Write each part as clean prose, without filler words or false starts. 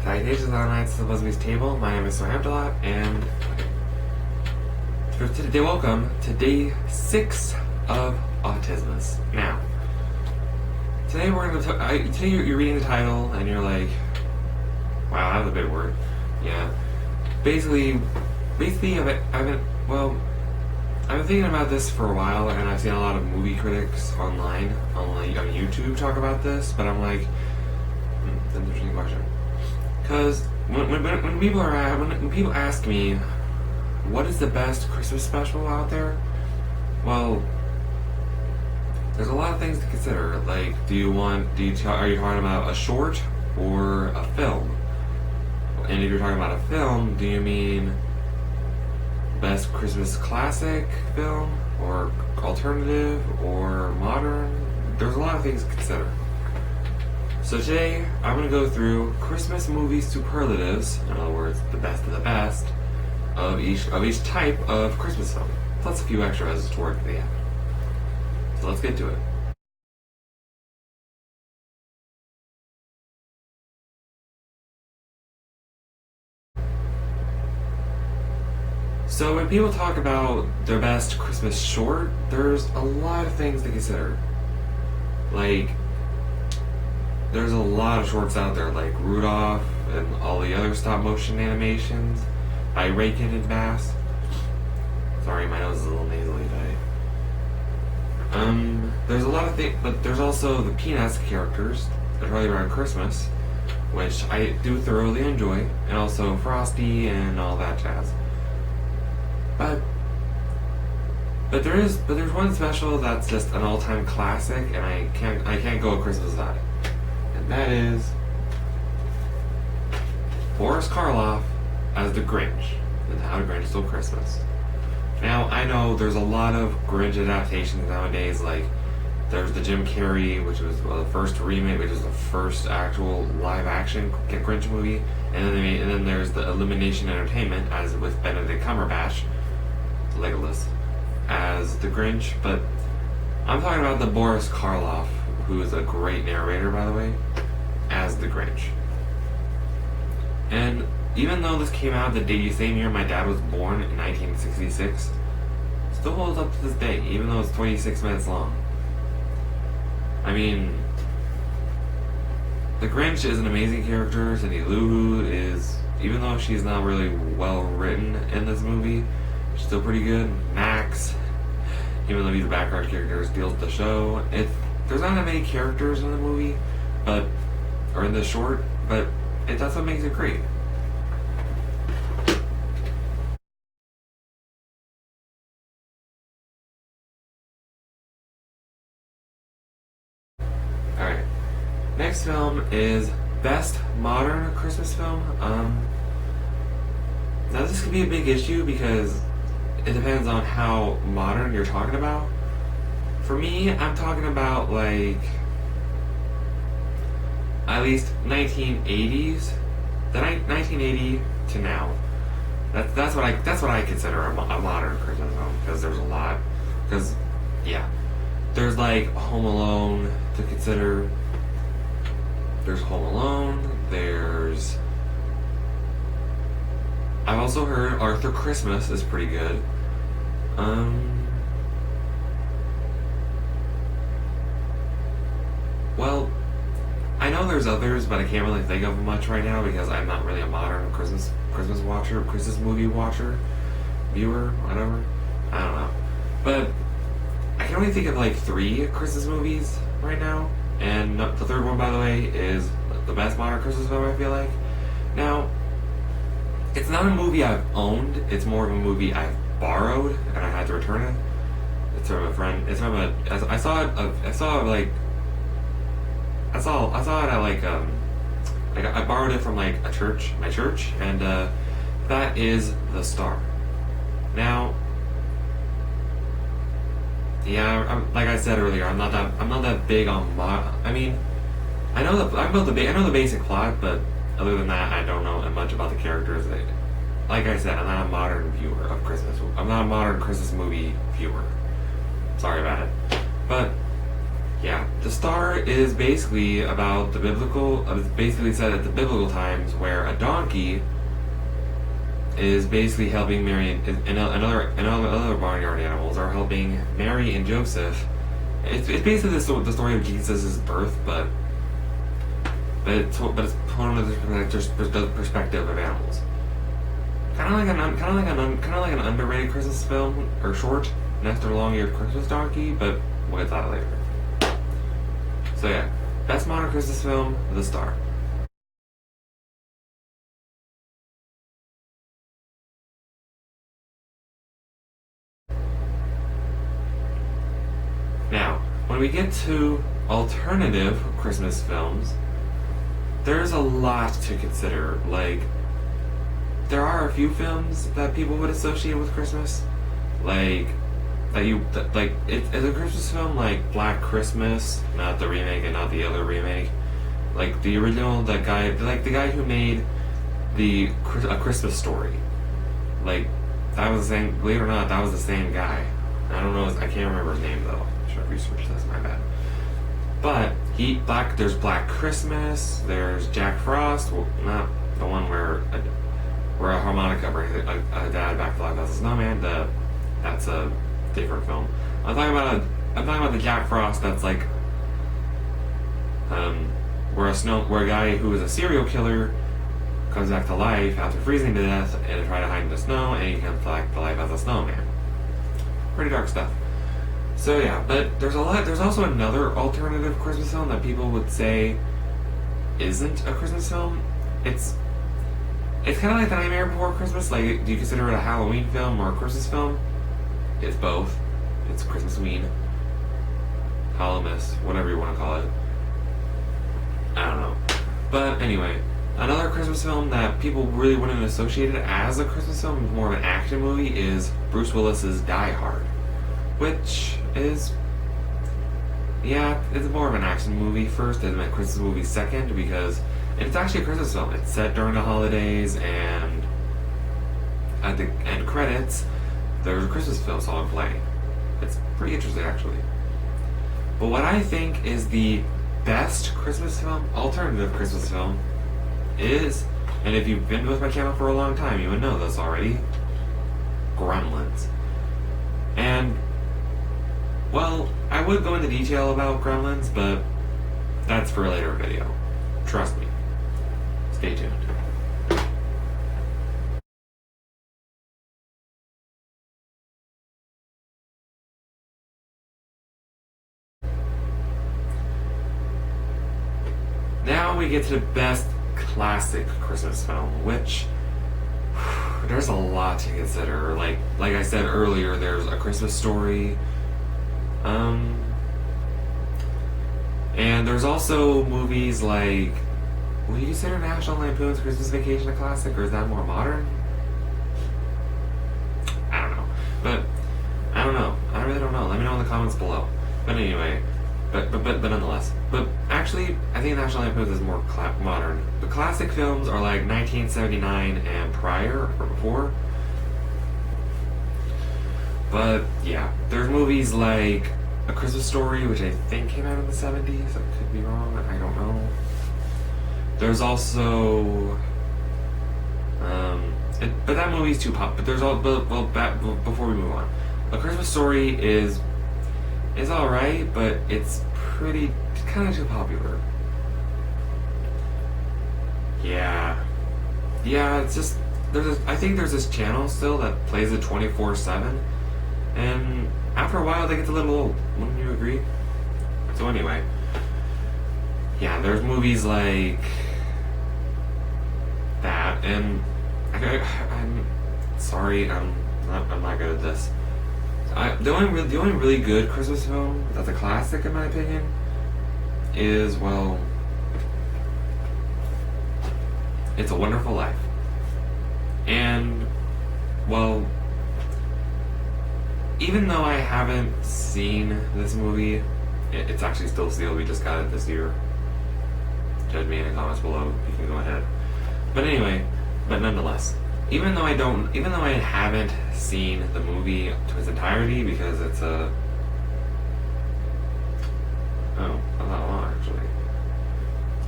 Salutations on Nights of Lesbian's Table. My name is Sir Hamdalot, and today, welcome to day 6 of Autismas. Now, today we're going to today you're reading the title and you're like, wow, that was a big word. Yeah. Basically, I've been thinking about this for a while, and I've seen a lot of movie critics online, on YouTube talk about this, but I'm like, that's an interesting question. Because when people ask me what is the best Christmas special out there, well, there's a lot of things to consider. Like, are you talking about a short or a film? And if you're talking about a film, do you mean best Christmas classic film, or alternative, or modern? There's a lot of things to consider. So today, I'm going to go through Christmas movie superlatives, in other words, the best of the best, of each type of Christmas film, plus a few extras toward the end. So let's get to it. So when people talk about their best Christmas short, there's a lot of things to consider. Like, there's a lot of shorts out there, like Rudolph and all the other stop motion animations by Rakin and Bass. Sorry, my nose is a little nasally today. There's a lot of things, but there's also the Peanuts characters that are really around Christmas, which I do thoroughly enjoy, and also Frosty and all that jazz. But there's one special that's just an all-time classic, and I can't go a Christmas without it. And that is Boris Karloff as the Grinch in How the Grinch Stole Christmas. Now, I know there's a lot of Grinch adaptations nowadays, like there's the Jim Carrey, which was the first remake, which is the first actual live-action Grinch movie, and then there's the Illumination Entertainment, as with Benedict Cumberbatch, Legolas, as the Grinch. But I'm talking about the Boris Karloff, who is a great narrator, by the way, as the Grinch. And even though this came out the same year my dad was born, in 1966, it still holds up to this day, even though it's 26 minutes long. I mean, the Grinch is an amazing character. Cindy Lou Who is, even though she's not really well written in this movie, she's still pretty good. Max, even though he's a background character, steals the show. There's not that many characters in the movie, or in the short, but that's what makes it great. Alright. Next film is Best Modern Christmas Film. Now this could be a big issue because it depends on how modern you're talking about. For me, I'm talking about like at least 1980s, 1980 to now. That's what I consider a modern Christmas film, because there's a lot. Because there's like Home Alone to consider. There's Home Alone. I've also heard Arthur Christmas is pretty good. Well, I know there's others, but I can't really think of much right now because I'm not really a modern Christmas watcher, Christmas movie watcher, viewer, whatever. I don't know. But I can only think of like 3 Christmas movies right now, and the third one, by the way, is the best modern Christmas film, I feel like. Now, it's not a movie I've owned, it's more of a movie I've borrowed, and I had to return it. It's from a friend. I saw it at I borrowed it from like my church, and that is The Star. Now, like I said earlier, I'm not that big on I mean, I know the basic plot, but other than that, I don't know much about the characters. Like I said, I'm not a modern viewer of Christmas. I'm not a modern Christmas movie viewer. Sorry about it. But Yeah, the star is basically about the biblical. It's basically said at the biblical times where a donkey is basically helping Mary and other barnyard animals are helping Mary and Joseph. It's basically the story of Jesus' birth, but it's from the perspective of animals. Kind of like an underrated Christmas film or short, Next or Long-Eared Christmas Donkey, but we'll get to that later. So yeah, best modern Christmas film, The Star. Now, when we get to alternative Christmas films, there's a lot to consider. Like, there are a few films that people would associate with Christmas, like it's a Christmas film like Black Christmas, not the remake and not the other remake, like the original, the guy who made A Christmas Story, like that was the same. Believe it or not, that was the same guy. I don't know. I can't remember his name though. I should have researched this. My bad. But there's Black Christmas. There's Jack Frost. Well, not the one where a harmonica brings a dad back to life as a snowman. That's a different film. I'm talking about the Jack Frost that's like where a guy who is a serial killer comes back to life after freezing to death and try to hide in the snow, and he comes back to life as a snowman. Pretty dark stuff. So yeah, but there's also another alternative Christmas film that people would say isn't a Christmas film. It's kind of like The Nightmare Before Christmas. Like, do you consider it a Halloween film or a Christmas film? It's both. It's Christmas-ween, Hallowmas, whatever you want to call it. I don't know. But anyway, another Christmas film that people really wouldn't associate it as a Christmas film, more of an action movie, is Bruce Willis's Die Hard, which is, yeah, it's more of an action movie first and a Christmas movie second, because it's actually a Christmas film. It's set during the holidays, and at the end credits, there's a Christmas film song playing. It's pretty interesting, actually. But what I think is the best Christmas film, alternative Christmas film, is, and if you've been with my channel for a long time, you would know this already, Gremlins. And, well, I would go into detail about Gremlins, but that's for a later video. Trust me. Stay tuned. Now we get to the best classic Christmas film, which there's a lot to consider. Like I said earlier, there's A Christmas Story, and there's also movies like, would you consider National Lampoon's Christmas Vacation a classic, or is that more modern? I don't know. But I don't know. I really don't know. Let me know in the comments below. But anyway, but nonetheless. But actually, I think National Lampoon's is more modern. The classic films are like 1979 and prior or before. But yeah, there's movies like A Christmas Story, which I think came out in the 70s. I could be wrong. I don't know. There's also, but that movie's too pop. But there's before we move on, A Christmas Story is all right, but it's kind of too popular. Yeah, it's just I think there's this channel still that plays it 24/7, and after a while they get a little old. Wouldn't you agree? So anyway, yeah, there's movies like that, and I'm sorry, I'm not good at this. The only really good Christmas film that's a classic in my opinion is, well, It's a Wonderful Life. And, well, even though I haven't seen this movie, it's actually still sealed. We just got it this year. Judge me in the comments below. You can go ahead. But anyway, but nonetheless, even though I haven't seen the movie to its entirety, because it's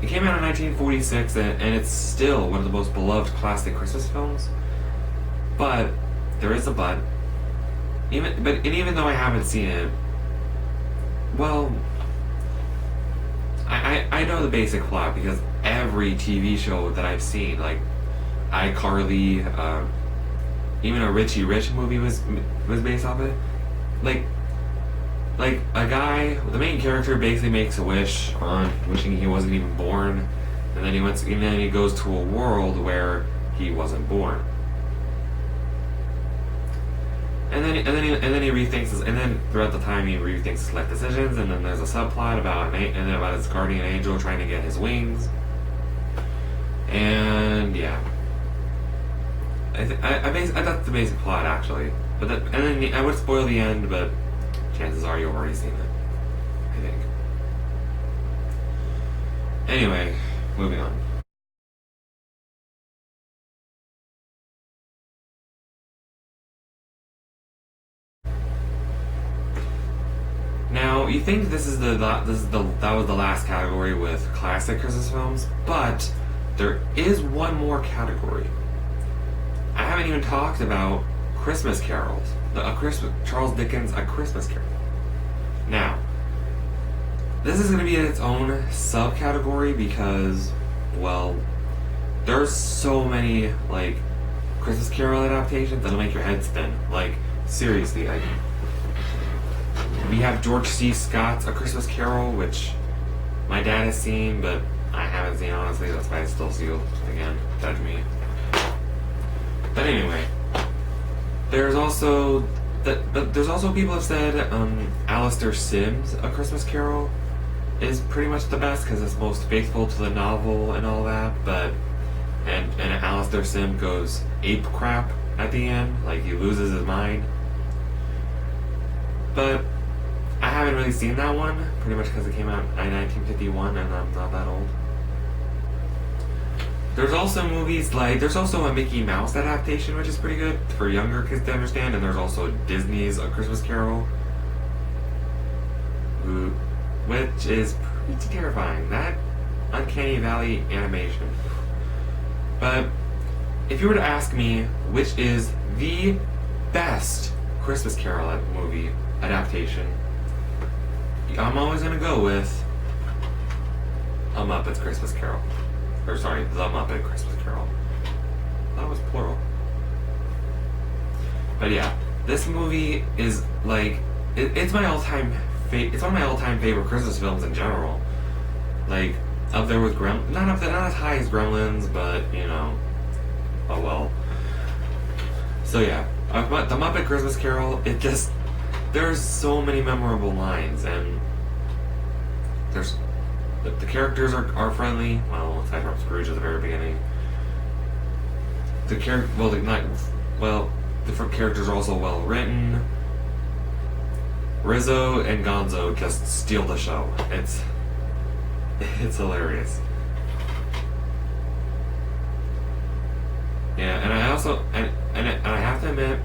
It came out in 1946, and it's still one of the most beloved classic Christmas films. But there is a but. Even though I haven't seen it, well, I know the basic plot because every TV show that I've seen, like iCarly, even a Richie Rich movie was based off it. Like a guy, the main character basically makes a wish on wishing he wasn't even born, and then he goes to a world where he wasn't born. And then he rethinks his, and then throughout the time he rethinks his life decisions, and then there's a subplot about his guardian angel trying to get his wings. And yeah, that's the basic plot actually. But and then I would spoil the end, but chances are you've already seen it, I think. Anyway, moving on. Now, you think that was the last category with classic Christmas films, but there is one more category. I haven't even talked about Christmas carols. Charles Dickens' A Christmas Carol. Now, this is going to be its own subcategory because, well, there's so many like Christmas Carol adaptations that'll make your head spin. Like, seriously, we have George C. Scott's A Christmas Carol, which my dad has seen, but I haven't seen, honestly. That's why I still see it. Again, judge me. But anyway, there's also people have said Alistair Sim's A Christmas Carol is pretty much the best because it's most faithful to the novel and all that. But and Alistair Sim goes ape crap at the end, like he loses his mind. But I haven't really seen that one, pretty much because it came out in 1951 and I'm not that old. There's also there's also a Mickey Mouse adaptation, which is pretty good for younger kids to understand, and there's also Disney's A Christmas Carol, which is pretty terrifying. That Uncanny Valley animation. But if you were to ask me which is the best Christmas Carol movie adaptation, I'm always gonna go with A Muppet's Christmas Carol. Or sorry, The Muppet Christmas Carol. That was plural. But yeah, this movie is like it's my all-time it's one of my all-time favorite Christmas films in general. Like up there with not as high as Gremlins, but you know, oh well. So yeah, The Muppet Christmas Carol. There's so many memorable lines, and the characters are friendly. Well, aside from Scrooge at the very beginning, the different characters are also well written. Rizzo and Gonzo just steal the show. It's hilarious. Yeah, and I also and I have to admit,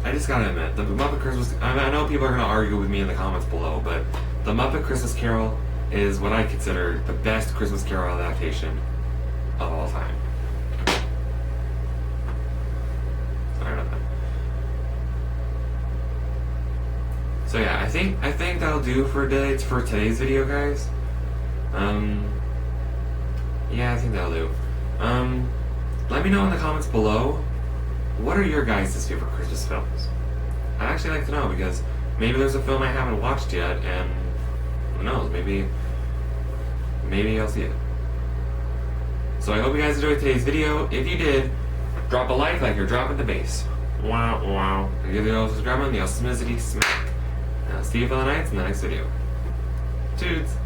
I just gotta admit, the Muppet Christmas. I know people are gonna argue with me in the comments below, but the Muppet Christmas Carol is what I consider the best Christmas Carol adaptation of all time. Sorry about that. So yeah, I think that'll do for today's video, guys. Yeah, I think that'll do. Let me know in the comments below, what are your guys' favorite Christmas films? I'd actually like to know, because maybe there's a film I haven't watched yet, and who knows, maybe I'll see it. So I hope you guys enjoyed today's video. If you did, drop a like you're dropping the bass. Wow, wow. And give the subscribe on the Autismicity smack. And I'll see you for the nights in the next video. Toots!